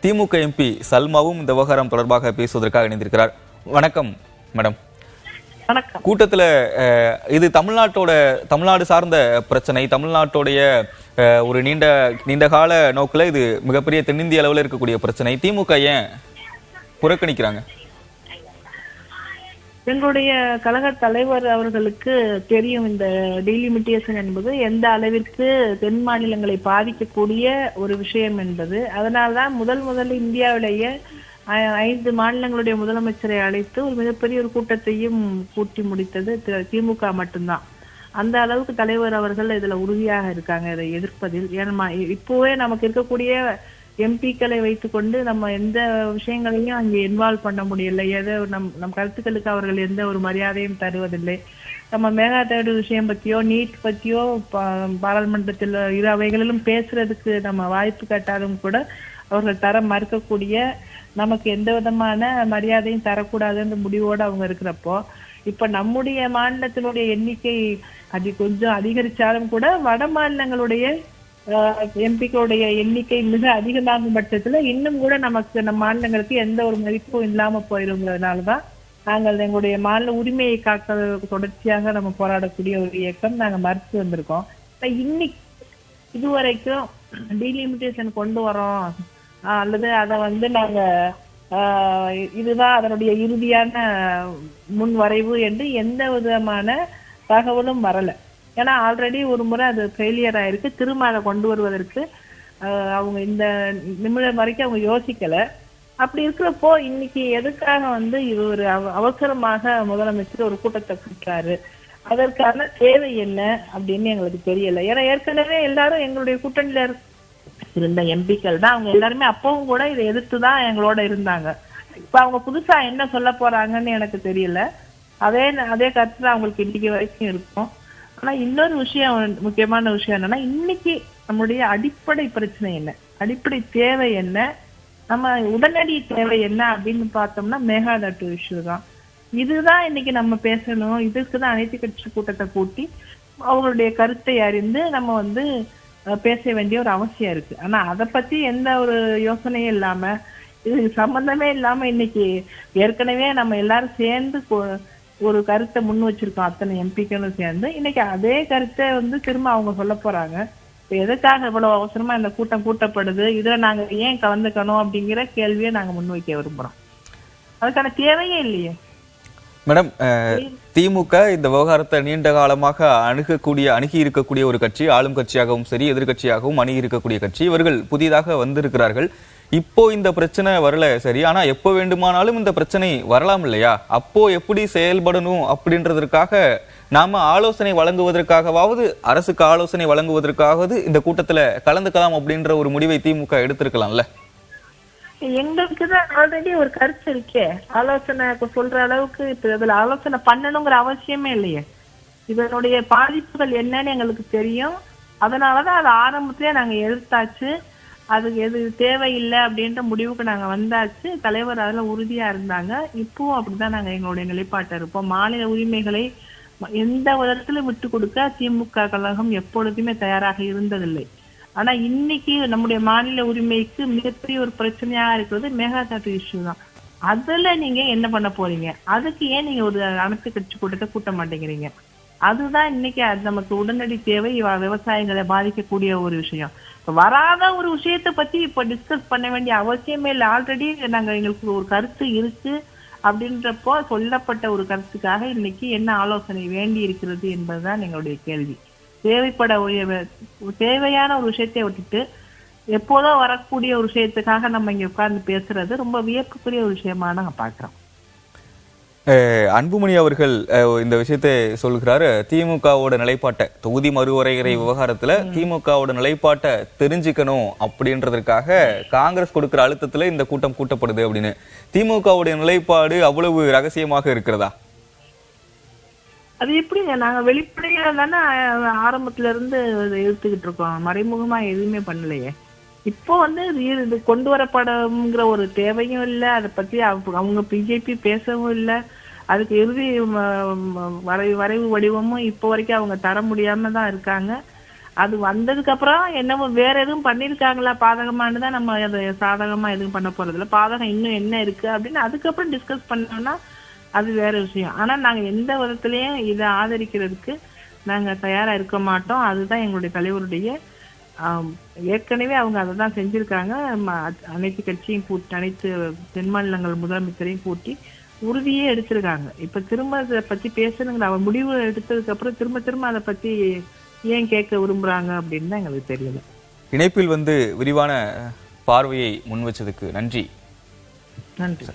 திமுக MP சல்மாவும் இந்த விவகாரம் தொடர்பாக பேசுவதற்காக இணைந்திருக்கிறார். வணக்கம் மேடம். வணக்கம். கூட்டத்துல இது தமிழ்நாடு சார்ந்த பிரச்சனை, தமிழ்நாட்டுடைய ஒரு நீண்ட கால நோக்கில் இது மிகப்பெரிய தென்னிந்திய அளவில் இருக்கக்கூடிய பிரச்சனை. திமுக ஏன் புறக்கணிக்கிறாங்க? எங்களுடைய கழக தலைவர் அவர்களுக்கு தெரியும் இந்த டீலிமிட்டேஷன் என்பது எந்த அளவிற்கு தென் மாநிலங்களை பாதிக்கக்கூடிய ஒரு விஷயம் என்பது. அதனால்தான் முதல் இந்தியாவிலேயே 5 மாநிலங்களுடைய முதலமைச்சரை அழைத்து ஒரு மிகப்பெரிய ஒரு கூட்டத்தையும் கூட்டி முடித்தது திமுக மட்டும்தான். அந்த அளவுக்கு தலைவர் அவர்கள் இதுல உறுதியாக இருக்காங்க இதை எதிர்ப்பதில். ஏன்னா இப்போவே நமக்கு இருக்கக்கூடிய எம்பிக்களை வைத்துக்கொண்டு நம்ம எந்த விஷயங்களையும் அங்கே இன்வால்வ் பண்ண முடியல. ஏதோ நம் கருத்துக்களுக்கு அவர்கள் எந்த ஒரு மரியாதையும் தருவதில்லை. நம்ம மேகாதாடு விஷயம் பத்தியோ நீட் பத்தியோ பாராளுமன்றத்தில் இரு அவைகளிலும் பேசுறதுக்கு நம்ம வாய்ப்பு கேட்டாலும் கூட அவர்கள் தர மறுக்கக்கூடிய, நமக்கு எந்த விதமான மரியாதையும் தரக்கூடாதுன்ற முடிவோடு அவங்க இருக்கிறப்போ, இப்ப நம்முடைய மாநிலத்தினுடைய எண்ணிக்கை அது கொஞ்சம் அதிகரிச்சாலும் கூட வட மாநிலங்களுடைய எம்பிக்களுடைய எண்ணிக்கை மிக அதிகமாகும் பட்சத்துல இன்னும் கூட நமக்கு நம் மாநிலங்களுக்கு எந்த ஒரு மதிப்பும் இல்லாம போயிருங்கிறதுனாலதான் நாங்கள் எங்களுடைய மாநில உரிமையை காக்க தொடர்ச்சியாக நம்ம போராடக்கூடிய ஒரு இயக்கம் நாங்க மறுத்து வந்திருக்கோம். இன்னைக்கு இதுவரைக்கும் டீலிமிட்டேஷன் கொண்டு வரோம் அல்லது அதை நாங்க இதுதான் அதனுடைய இறுதியான முன் வரைவு என்று எந்த விதமான தகவலும் வரல. ஏன்னா ஆல்ரெடி ஒரு முறை அது ஃபெயிலியர் ஆயிருக்கு. திரும்ப அதை கொண்டு வருவதற்கு அவங்க இந்த நிமிடம் வரைக்கும் அவங்க யோசிக்கல. அப்படி இருக்கிறப்போ இன்னைக்கு எதுக்காக இது ஒரு அவசரமாக முதலமைச்சர் ஒரு கூட்டத்தை கூட்டுறாரு, அதற்கான தேவை என்ன அப்படின்னு எங்களுக்கு தெரியல. ஏன்னா ஏற்கனவே எல்லாரும் எங்களுடைய கூட்டணியில இருந்த எம்பிக்கள் தான், அவங்க எல்லாருமே அப்பவும் கூட இதை எதிர்த்துதான் எங்களோட இருந்தாங்க. இப்ப அவங்க புதுசா என்ன சொல்ல போறாங்கன்னு எனக்கு தெரியல. அதே கருத்து அவங்களுக்கு இன்னைக்கு வரைக்கும் இருக்கும். ஆனா இன்னொரு விஷயம், முக்கியமான விஷயம் என்னன்னா, இன்னைக்கு நம்முடைய அடிப்படை பிரச்சனை என்ன, அடிப்படை தேவை என்ன, நம்ம உடனடி தேவை என்ன அப்படின்னு பார்த்தோம்னா மேகாதாட்டு இஷ்யூ தான். இதுதான் இன்னைக்கு நம்ம பேசணும். இதுக்குதான் அனைத்து கட்சி கூட்டத்தை கூட்டி அவங்களுடைய கருத்தை அறிந்து நம்ம பேச வேண்டிய ஒரு அவசியம் இருக்கு. ஆனா அதை பத்தி எந்த ஒரு யோசனையும் இல்லாம, இது சம்பந்தமே இல்லாம இன்னைக்கு ஏற்கனவே நம்ம எல்லாரும் சேர்ந்து ஒரு கருத்தை முன் வச்சிருக்கோம், அத்தனை எம்பிக்களும் சேர்ந்து. இன்னைக்கு அதே கருத்தை திரும்ப அவங்க சொல்ல போறாங்க. எதுக்காக இவ்வளவு அவசரமா இந்த கூட்டம் கூட்டப்படுது, இதுல நாங்க ஏன் கலந்துக்கணும் அப்படிங்கிற கேள்வியை நாங்க முன்வைக்க விரும்புறோம். அதுக்கான தேவையே இல்லையே மேடம். திமுக இந்த விவகாரத்தை நீண்ட காலமாக அணுகி இருக்கக்கூடிய ஒரு கட்சி, ஆளும் கட்சியாகவும் சரி எதிர்கட்சியாகவும் அணுகி இருக்கக்கூடிய கட்சி. இவர்கள் புதிதாக வந்திருக்கிறார்கள். இப்போ இந்த பிரச்சனை வரல சரி, ஆனா எப்போ வேண்டுமானாலும் இந்த பிரச்சனை வரலாம் இல்லையா? அப்போ எப்படி செயல்படணும் அப்படின்றதற்காக நாம ஆலோசனை வழங்குவதற்காகவாவது, அரசுக்கு ஆலோசனை வழங்குவதற்காவது இந்த கூட்டத்துல கலந்துக்கலாம் அப்படின்ற ஒரு முடிவை திமுக எடுத்திருக்கலாம்ல. எங்களுக்கு தான் ஆல்ரெடி ஒரு கருத்து இருக்கே, ஆலோசனை சொல்ற அளவுக்கு இப்ப இதுல ஆலோசனை பண்ணணுங்கிற அவசியமே இல்லையே. இதனுடைய பாதிப்புகள் என்னன்னு எங்களுக்கு தெரியும். அதனாலதான் அது ஆரம்பத்திலே நாங்க எதிர்த்தாச்சு. அதுக்கு எது தேவையில்லை அப்படின்ற முடிவுக்கு நாங்க வந்தாச்சு. தலைவர் அதுல உறுதியா இருந்தாங்க. இப்பவும் அப்படிதான் நாங்க எங்களுடைய நிலைப்பாட்டை இருப்போம். மாநில உரிமைகளை எந்த விதத்துல விட்டு கொடுக்க திமுக கழகம் எப்பொழுதுமே தயாராக இருந்ததில்லை. ஆனா இன்னைக்கு நம்முடைய மாநில உரிமைக்கு மிகப்பெரிய ஒரு பிரச்சனையா இருக்கிறது மேகாதாட்டு இஷ்யூ தான். அதுல நீங்க என்ன பண்ண போறீங்க? அதுக்கு ஏன் நீங்க ஒரு அனைத்து கட்சி கூட்டத்தை கூட்ட மாட்டேங்கிறீங்க? அதுதான் இன்னைக்கு நமக்கு உடனடி தேவை. விவசாயிகளை பாதிக்கக்கூடிய ஒரு விஷயம். வராத ஒரு விஷயத்த பத்தி இப்ப டிஸ்கஸ் பண்ண வேண்டிய அவசியமே இல்லை. ஆல்ரெடி எங்களுக்கு ஒரு கருத்து இருக்கு அப்படின்றப்போ சொல்லப்பட்ட ஒரு கருத்துக்காக இன்னைக்கு என்ன ஆலோசனை வேண்டி இருக்கிறது என்பதுதான் எங்களுடைய கேள்வி. தேவையான ஒரு விஷயத்தை விட்டுட்டு எப்போதோ வரக்கூடிய ஒரு விஷயத்துக்காக நம்ம இங்க உட்கார்ந்து பேசுறது ரொம்ப வியப்புக்குரிய ஒரு விஷயமா நாங்க பாக்குறோம். அன்புமணி அவர்கள் இந்த விஷயத்தை சொல்கிறாரு. திமுகவோட நிலைப்பாட்டை, தொகுதி மறுவரையறை விவகாரத்துல திமுகவோட நிலைப்பாட்டை தெரிஞ்சுக்கணும் அப்படின்றதுக்காக காங்கிரஸ் கொடுக்கிற அழுத்தத்துல இந்த கூட்டம் கூட்டப்படுது அப்படின்னு. திமுகவுடைய நிலைப்பாடு அவ்வளவு ரகசியமாக இருக்கிறதா? அது எப்படிங்க? நாங்க வெளிப்படையா தானே ஆரம்பத்துல இருந்து எடுத்துக்கிட்டு இருக்கோம். மறைமுகமா எதுவுமே பண்ணலையே. இப்போ இது கொண்டு வரப்படுங்கிற ஒரு தேவையும் இல்லை. அதை பத்தி அவங்க பிஜேபி பேசவும் இல்லை. அதுக்கு இறுதி வரைவு வடிவமும் இப்போ வரைக்கும் அவங்க தர முடியாம தான் இருக்காங்க. அது வந்ததுக்கு அப்புறம் என்னமோ வேற எதுவும் பண்ணிருக்காங்களா பாதகமானு தான் நம்ம அதை சாதகமா எதுவும் பண்ண போறது இல்ல. பாதகம் இன்னும் என்ன இருக்கு அப்படின்னு அதுக்கப்புறம் டிஸ்கஸ் பண்ணோம்னா அது வேற விஷயம். ஆனா நாங்க எந்த விதத்திலயும் இதை ஆதரிக்கிறதுக்கு நாங்க தயாரா இருக்க மாட்டோம். அதுதான் எங்களுடைய தலைவருடைய ஏற்கனவே அவங்க அதை தான் செஞ்சிருக்காங்க. அனைத்து கட்சியும் கூட்டி, அனைத்து தென் மாநிலங்கள் முதலமைச்சரையும் கூட்டி உறுதியே எடுத்திருக்காங்க. இப்ப திரும்ப இதை பத்தி பேசணுங்கிற அவன் முடிவு எடுத்ததுக்கு அப்புறம் திரும்ப அதை பத்தி ஏன் கேட்க விரும்புறாங்க அப்படின்னு தான் எங்களுக்கு தெரியல. இணைப்பில் வந்து விரிவான பார்வையை முன் வச்சதுக்கு நன்றி. நன்றி.